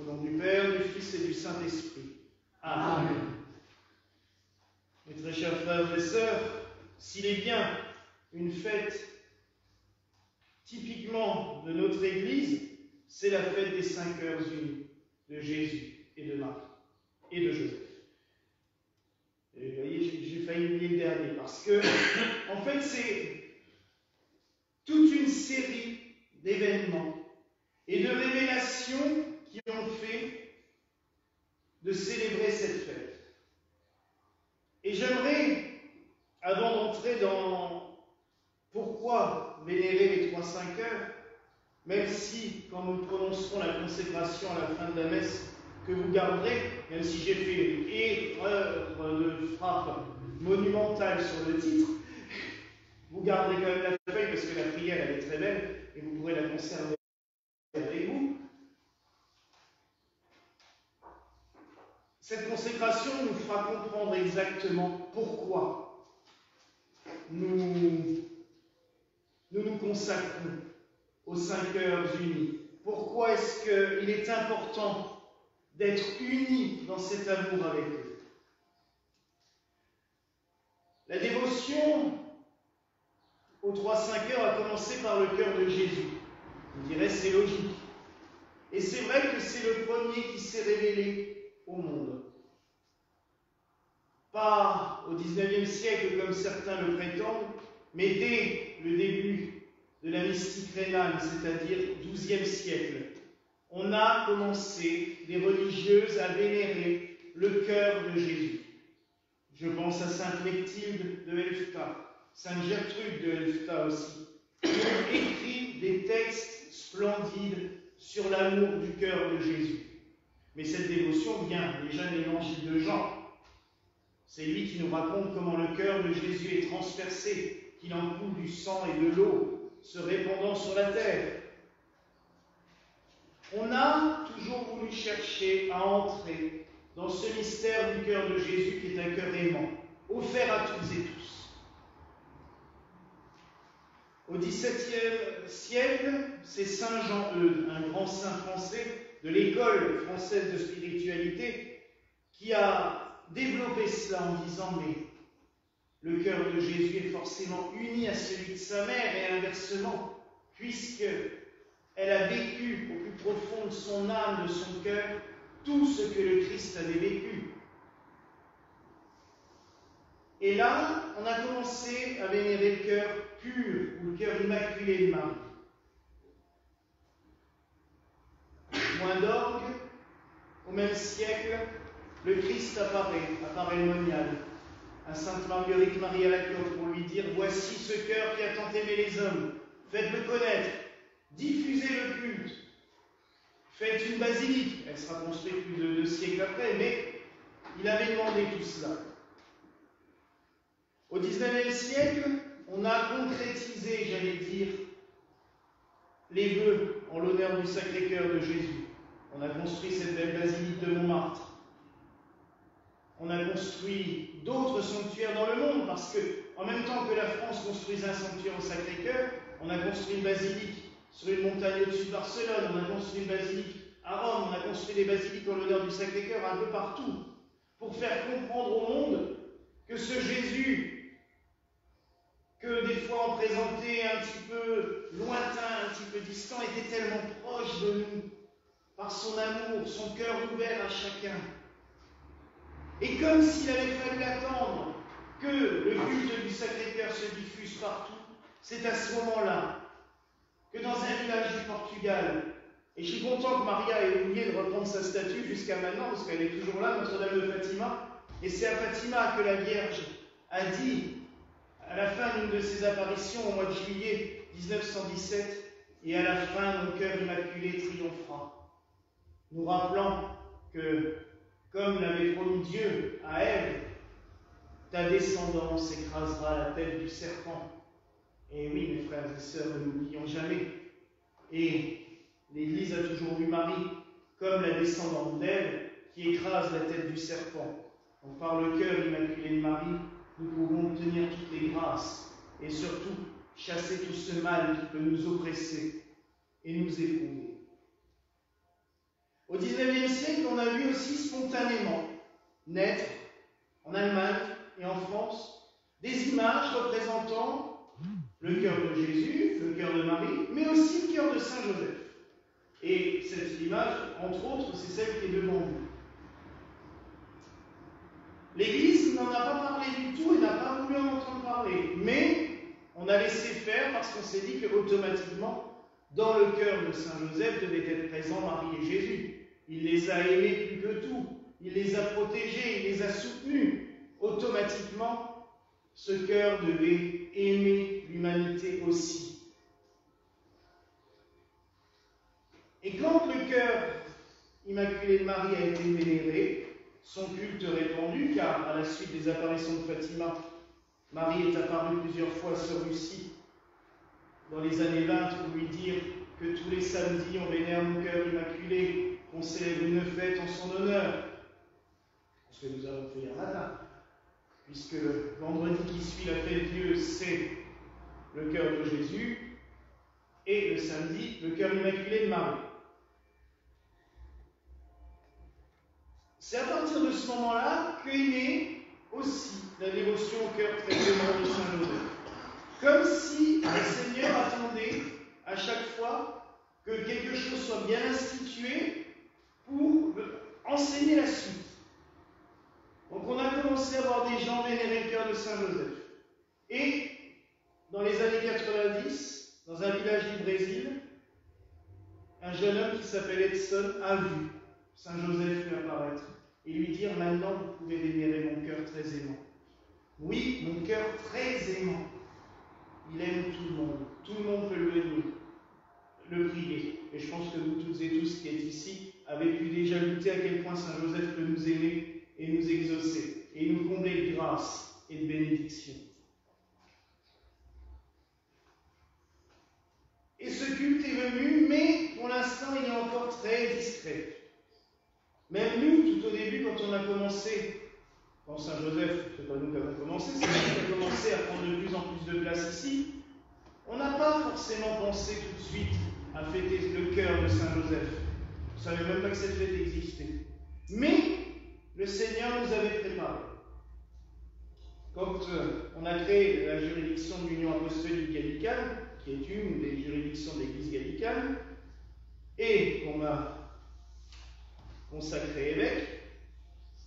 Au nom du Père, du Fils et du Saint-Esprit. Amen. Amen. Mes très chers frères et sœurs, s'il est bien une fête typiquement de notre Église, c'est la fête des 5 heures unies de Jésus et de Marie et de Joseph. Et vous voyez, j'ai failli oublier le dernier parce que, en fait, c'est toute une série d'événements et de révélations qui ont fait de célébrer cette fête. Et j'aimerais, avant d'entrer dans pourquoi vénérer les 3 5 heures, même si, quand nous prononcerons la consécration à la fin de la messe, que vous garderez, même si j'ai fait une erreur de frappe monumentale sur le titre, vous garderez quand même la feuille parce que la prière, elle est très belle et vous pourrez la conserver avec vous. Cette consécration nous fera comprendre exactement pourquoi nous nous consacrons aux 5 heures unies. Pourquoi est-ce qu'il est important d'être unis dans cet amour avec eux? La dévotion aux 3-5 heures a commencé par le cœur de Jésus. On dirait c'est logique. Et c'est vrai que c'est le premier qui s'est révélé au monde. Pas au XIXe siècle comme certains le prétendent, mais dès le début de la mystique rénale, c'est-à-dire XIIe siècle, on a commencé, les religieuses, à vénérer le cœur de Jésus. Je pense à Sainte Mechtilde de Helfta, Sainte Gertrude de Helfta aussi, qui ont écrit des textes splendides sur l'amour du cœur de Jésus. Mais cette dévotion vient déjà de l'évangile de Jean. C'est lui qui nous raconte comment le cœur de Jésus est transpercé, qu'il en coule du sang et de l'eau se répandant sur la terre. On a toujours voulu chercher à entrer dans ce mystère du cœur de Jésus qui est un cœur aimant, offert à toutes et tous. Au XVIIe siècle, c'est Saint Jean-Eudes, un grand saint français de l'école française de spiritualité, qui a développé cela en disant « mais le cœur de Jésus est forcément uni à celui de sa mère et inversement, puisque elle a vécu au plus profond de son âme, de son cœur, tout ce que le Christ avait vécu. » Et là, on a commencé à vénérer le cœur pur, ou le cœur immaculé de Marie. Point d'orgue, au même siècle, le Christ apparaît le monial, à Sainte Marguerite Marie Alacoque pour lui dire « Voici ce cœur qui a tant aimé les hommes, faites-le connaître, diffusez le culte, faites une basilique. » Elle sera construite plus de 2 siècles après, mais il avait demandé tout cela. Au XIXe siècle, on a concrétisé, j'allais dire, les vœux en l'honneur du Sacré-Cœur de Jésus. On a construit cette belle basilique de Montmartre. On a construit d'autres sanctuaires dans le monde, parce que, en même temps que la France construisait un sanctuaire au Sacré-Cœur, on a construit une basilique sur une montagne au-dessus de Barcelone, on a construit une basilique à Rome, on a construit des basiliques en l'honneur du Sacré-Cœur un peu partout, pour faire comprendre au monde que ce Jésus, que des fois on présentait un petit peu lointain, un petit peu distant, était tellement proche de nous, par son amour, son cœur ouvert à chacun. Et comme s'il avait fallu attendre que le culte du Sacré-Cœur se diffuse partout, c'est à ce moment-là que dans un village du Portugal, et je suis content que Maria ait oublié de reprendre sa statue jusqu'à maintenant, parce qu'elle est toujours là, Notre-Dame de Fatima, et c'est à Fatima que la Vierge a dit, à la fin d'une de ses apparitions au mois de juillet 1917, et à la fin, mon cœur immaculé triomphera. Nous rappelant que, comme l'avait promis Dieu à Ève, ta descendance écrasera la tête du serpent. Et oui, mes frères et sœurs, ne l'oublions jamais. Et l'Église a toujours vu Marie comme la descendante d'Ève qui écrase la tête du serpent. Donc, par le cœur immaculé de Marie, nous pouvons obtenir toutes les grâces et surtout chasser tout ce mal qui peut nous oppresser et nous éprouver. Au Au XIXe siècle, on a vu aussi spontanément naître, en Allemagne et en France, des images représentant le cœur de Jésus, le cœur de Marie, mais aussi le cœur de Saint Joseph. Et cette image, entre autres, c'est celle qui est devant vous. L'Église n'en a pas parlé du tout et n'a pas voulu en entendre parler, mais on a laissé faire parce qu'on s'est dit qu'automatiquement, dans le cœur de Saint Joseph devait être présent Marie et Jésus. Il les a aimés plus que tout, il les a protégés, il les a soutenus. Automatiquement, ce cœur devait aimer l'humanité aussi. Et quand le cœur immaculé de Marie a été vénéré, son culte répandu, car à la suite des apparitions de Fatima, Marie est apparue plusieurs fois sur Russie dans les années 20 pour lui dire que tous les samedis on vénère mon cœur immaculé, qu'on célèbre une fête en son honneur. Ce que nous avons fait hier matin, puisque le vendredi qui suit la fête de Dieu, c'est le cœur de Jésus, et le samedi, le cœur immaculé de Marie. C'est à partir de ce moment-là qu'est née aussi la dévotion au cœur très clément de Saint Joseph. Comme si le Seigneur attendait à chaque fois que quelque chose soit bien institué pour enseigner la suite. Donc on a commencé à voir des gens vénérer le cœur de Saint Joseph. Et dans les années 90, dans un village du Brésil, un jeune homme qui s'appelle Edson a vu Saint Joseph lui apparaître et lui dire: maintenant vous pouvez vénérer mon cœur très aimant. Oui, mon cœur très aimant. Il aime tout le monde peut le venir, le prier. Et je pense que vous toutes et tous qui êtes ici avez pu déjà goûter à quel point Saint Joseph peut nous aimer et nous exaucer, et nous combler de grâce et de bénédiction. Et ce culte est venu, mais pour l'instant il est encore très discret. Même nous, tout au début, quand on a commencé, quand Saint Joseph, c'est pas nous qui avons commencé, c'est nous qui avons commencé à prendre de plus en plus de place ici, on n'a pas forcément pensé tout de suite à fêter le cœur de Saint Joseph. On ne savait même pas que cette fête existait. Mais le Seigneur nous avait préparé. Quand on a créé la juridiction de l'Union apostolique gallicane, qui est une des juridictions de l'Église gallicane, et qu'on m'a consacré évêque,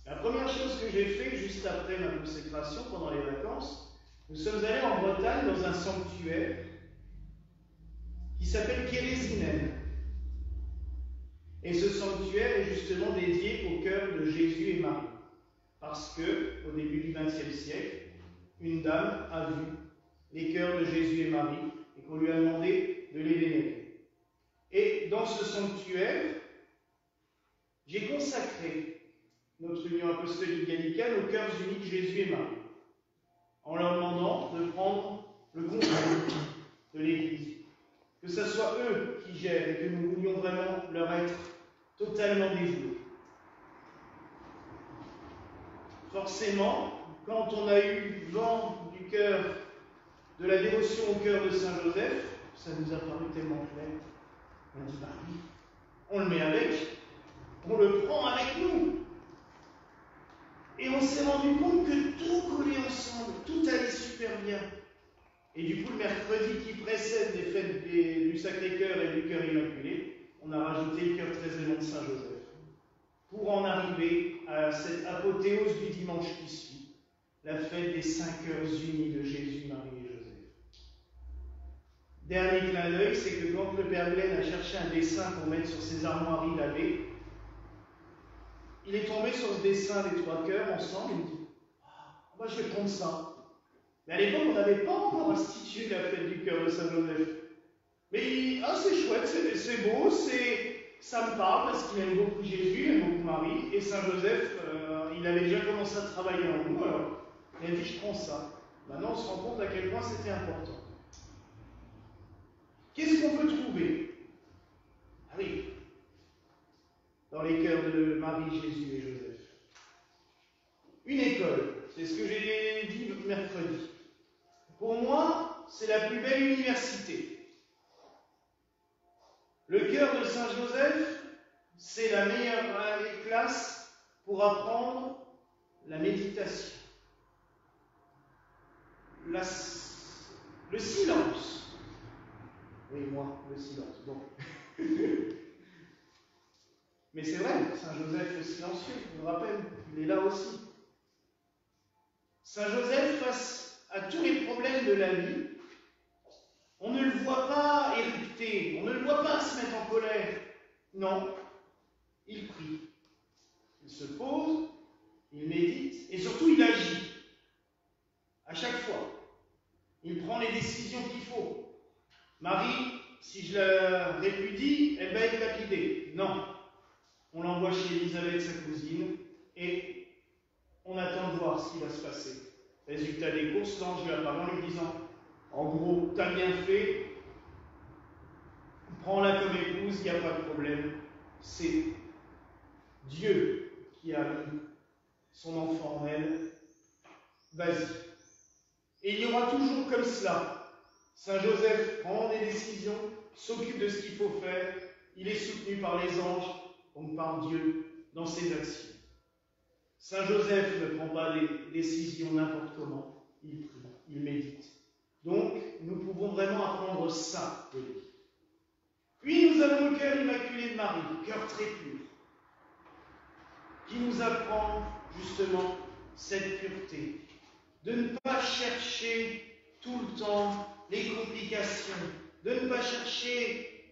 la première chose que j'ai fait juste après ma consécration, pendant les vacances, nous sommes allés en Bretagne dans un sanctuaire qui s'appelle Kérésinen. Et ce sanctuaire est justement dédié au cœur de Jésus et Marie. Parce que, au début du XXe siècle, une dame a vu les cœurs de Jésus et Marie et qu'on lui a demandé de les vénérer. Et dans ce sanctuaire, j'ai consacré notre union apostolique gallicane aux cœurs unis de Jésus et Marie, en leur demandant de prendre le contrôle de l'Église. Que ce soit eux qui gèrent et que nous voulions vraiment leur être totalement dévoués. Forcément, quand on a eu vent du cœur, de la dévotion au cœur de Saint Joseph, ça nous a paru tellement clair. On dit: bah oui, on le met avec, on le prend avec nous. Et on s'est rendu compte que tout collait ensemble, tout allait super bien. Et du coup, le mercredi qui précède les fêtes du Sacré-Cœur et du Cœur Immaculé, on a rajouté le cœur très aimant de Saint Joseph, pour en arriver à cette apothéose du dimanche qui suit, la fête des 5 cœurs unis de Jésus, Marie et Joseph. Dernier clin d'œil, c'est que quand le Père Glenn a cherché un dessin pour mettre sur ses armoiries lavées, il est tombé sur ce dessin des 3 cœurs ensemble, il me dit: moi je vais prendre ça. Mais à l'époque, on n'avait pas encore institué la fête du cœur de Saint Joseph. Mais il dit: ah, c'est chouette, c'est beau, ça me parle parce qu'il aime beaucoup Jésus, il aime beaucoup Marie, et Saint Joseph, il avait déjà commencé à travailler en nous, alors il a dit: je prends ça. Maintenant, on se rend compte à quel point c'était important. Qu'est-ce qu'on peut trouver? Ah oui, dans les cœurs de Marie, Jésus et Joseph. Une école, c'est ce que j'ai dit mercredi. Pour moi, c'est la plus belle université. Le cœur de Saint Joseph, c'est la meilleure classe pour apprendre la méditation. Le silence. Oui, moi, le silence. Bon. Mais c'est vrai, Saint Joseph le silencieux, je vous le rappelle, il est là aussi. Saint Joseph, face à tous les problèmes de la vie, on ne le voit pas érupter, on ne le voit pas se mettre en colère. Non, il prie. Il se pose, il médite, et surtout il agit. À chaque fois. Il prend les décisions qu'il faut. Marie, si je la répudie, elle va être lapidée. Non. On l'envoie chez Élisabeth, sa cousine, et on attend de voir ce qui va se passer. Résultat des courses, l'ange lui apparaît en lui disant, en gros, t'as bien fait, prends-la comme épouse, il n'y a pas de problème. C'est Dieu qui a mis son enfant en elle. Vas-y. Et il y aura toujours comme cela. Saint Joseph prend des décisions, s'occupe de ce qu'il faut faire, il est soutenu par les anges, donc par Dieu, dans ses actions. Saint Joseph ne prend pas des décisions n'importe comment, il prie, il médite. Donc, nous pouvons vraiment apprendre ça de lui. Puis nous avons le cœur immaculé de Marie, cœur très pur, qui nous apprend justement cette pureté, de ne pas chercher tout le temps les complications, de ne pas chercher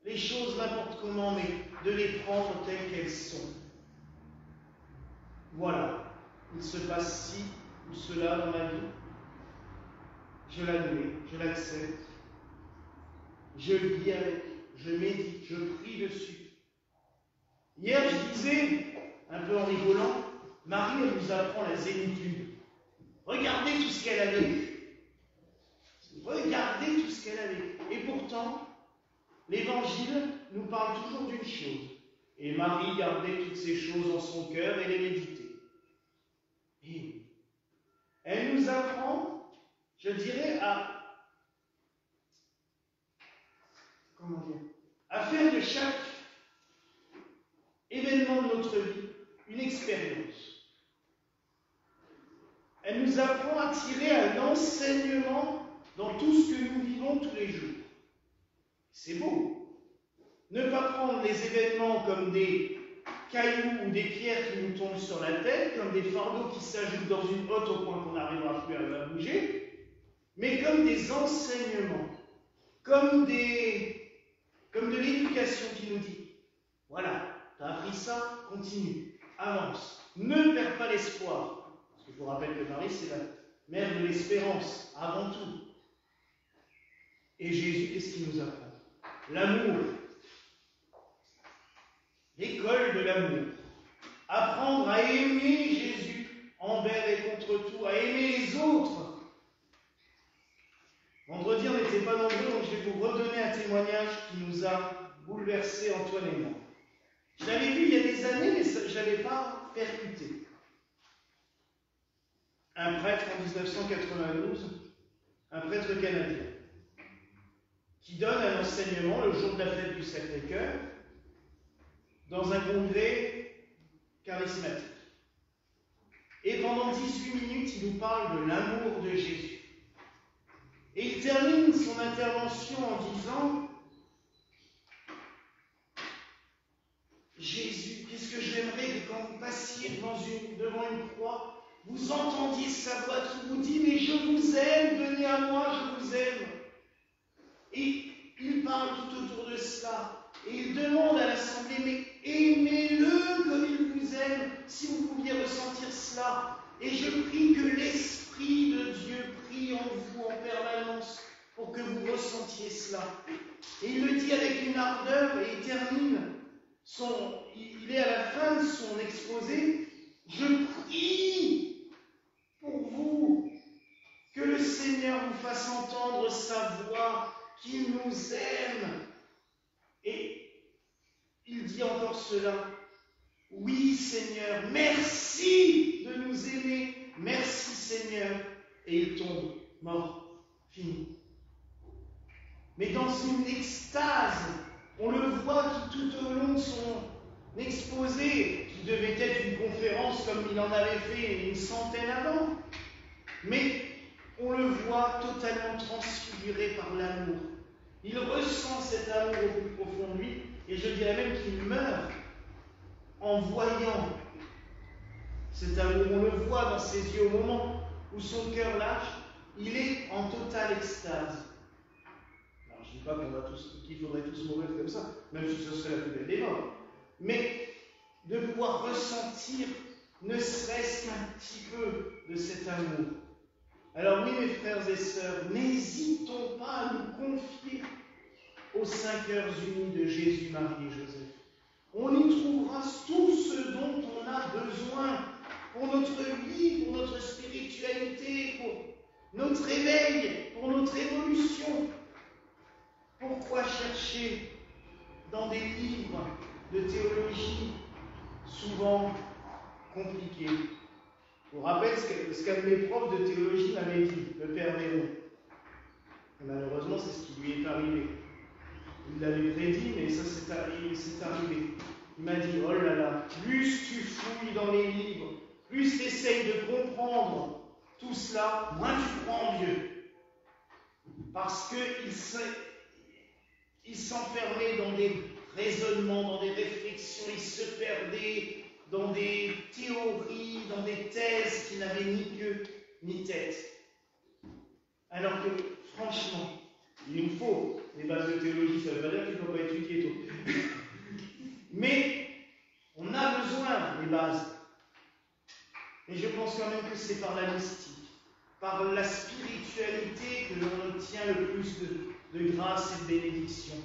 les choses n'importe comment, mais de les prendre telles qu'elles sont. Voilà, il se passe ci ou cela dans ma vie, je l'admets, je l'accepte, je vis avec, je médite, je prie dessus. Hier, je disais, un peu en rigolant, Marie, elle nous apprend la zénitude. Regardez tout ce qu'elle a vécu. Regardez tout ce qu'elle a vécu. Et pourtant, l'Évangile nous parle toujours d'une chose. Et Marie gardait toutes ces choses en son cœur et les méditait. Et elle nous apprend, je dirais, à faire de chaque événement de notre vie une expérience. Elle nous apprend à tirer un enseignement dans tout ce que nous vivons tous les jours. C'est beau. Ne pas prendre les événements comme des cailloux ou des pierres qui nous tombent sur la tête, comme des fardeaux qui s'ajoutent dans une botte au point qu'on n'arrivera plus à bouger, mais comme des enseignements, comme de l'éducation qui nous dit, voilà, tu as appris ça, continue, avance, ne perds pas l'espoir. Parce que je vous rappelle que Marie, c'est la mère de l'espérance, avant tout. Et Jésus, qu'est-ce qu'il nous apprend? L'amour. L'école de l'amour. Apprendre à aimer Jésus envers et contre tout, à aimer les autres. Vendredi, on n'était pas nombreux, donc je vais vous redonner un témoignage qui nous a bouleversés, Antoine et moi. Je l'avais vu il y a des années, mais je ne l'avais pas percuté. Un prêtre en 1992, un prêtre canadien, qui donne un enseignement le jour de la fête du Sacré-Cœur dans un congrès charismatique. Et pendant 18 minutes, il nous parle de l'amour de Jésus. Et il termine son intervention en disant « Jésus, qu'est-ce que j'aimerais que quand vous passiez devant une croix, vous entendiez sa voix qui vous dit « Mais je vous aime, venez à moi, je vous aime ». Et il parle tout autour de cela. Et il demande à l'Assemblée, mais aimez-le comme il vous aime, si vous pouviez ressentir cela. Et je prie que l'Esprit de Dieu prie en vous en permanence pour que vous ressentiez cela. Et il le dit avec une ardeur et il termine, il est à la fin de son exposé, je prie pour vous que le Seigneur vous fasse entendre sa voix, qu'il nous aime. Et il dit encore cela. Oui, Seigneur, merci de nous aimer. Merci, Seigneur. Et il tombe, mort, fini. Mais dans une extase On le voit qui tout au long de son exposé, qui devait être une conférence comme il en avait fait une centaine avant, mais on le voit totalement transfiguré par l'amour. Il ressent cet amour au plus profond de lui, et je dirais même qu'il meurt en voyant cet amour. On le voit dans ses yeux au moment où son cœur lâche, il est en totale extase. Alors, je ne dis pas qu'il faudrait tous mourir comme ça, même si ce serait la plus belle des morts. Mais de pouvoir ressentir ne serait-ce qu'un petit peu de cet amour. Alors oui, mes frères et sœurs, n'hésitons pas à nous confier aux 5 heures unies de Jésus, Marie et Joseph. On y trouvera tout ce dont on a besoin pour notre vie, pour notre spiritualité, pour notre éveil, pour notre évolution. Pourquoi chercher dans des livres de théologie souvent compliqués? Je vous rappelle ce qu'un de mes profs de théologie m'avait dit, le père Véron. Et malheureusement, c'est ce qui lui est arrivé. Il l'avait prédit, mais ça c'est arrivé. Il m'a dit, oh là là, plus tu fouilles dans les livres, plus tu essayes de comprendre tout cela, moins tu crois en Dieu. Parce qu'il s'enfermait dans des raisonnements, dans des réflexions, il se perdait dans des théories, dans des thèses qui n'avaient ni queue ni tête. Alors que, franchement, il nous faut des bases de théologie, ça ne veut pas dire qu'il ne faut pas étudier tout. Mais on a besoin des bases. Et je pense quand même que c'est par la mystique, par la spiritualité que l'on obtient le plus de grâce et de bénédiction.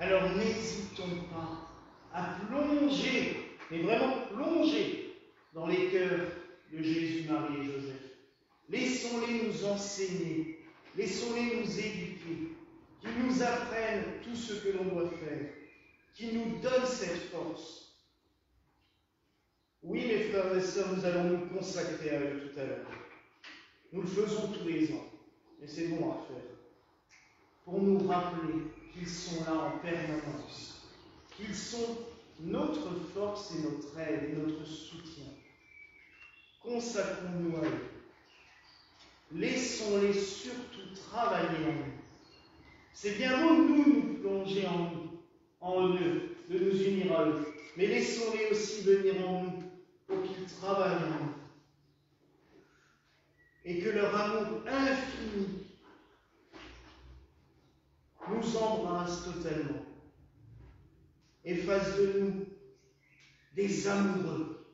Alors n'hésitons pas à plonger, mais vraiment plonger dans les cœurs de Jésus, Marie et Joseph. Laissons-les nous enseigner, laissons-les nous éduquer, qu'ils nous apprennent tout ce que l'on doit faire, qu'ils nous donnent cette force. Oui, mes frères et sœurs, nous allons nous consacrer à eux tout à l'heure. Nous le faisons tous les ans, et c'est bon à faire, pour nous rappeler qu'ils sont là en permanence, qu'ils sont notre force et notre aide et notre soutien. Consacrons-nous à eux. Laissons-les surtout travailler en nous. C'est bien beau de nous plonger en eux, de nous unir à eux, mais laissons-les aussi venir en nous pour qu'ils travaillent en nous. Et que leur amour infini nous embrasse totalement et fasse de nous des amoureux.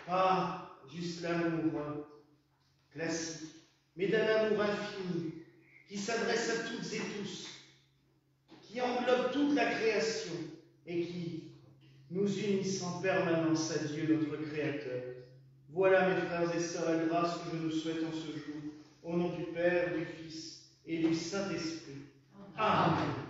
Pas juste l'amour classique, mais d'un amour infini qui s'adresse à toutes et tous, qui englobe toute la création et qui nous unissent en permanence à Dieu, notre Créateur. Voilà, mes frères et sœurs, la grâce que je nous souhaite en ce jour, au nom du Père, du Fils et du Saint-Esprit. Amen.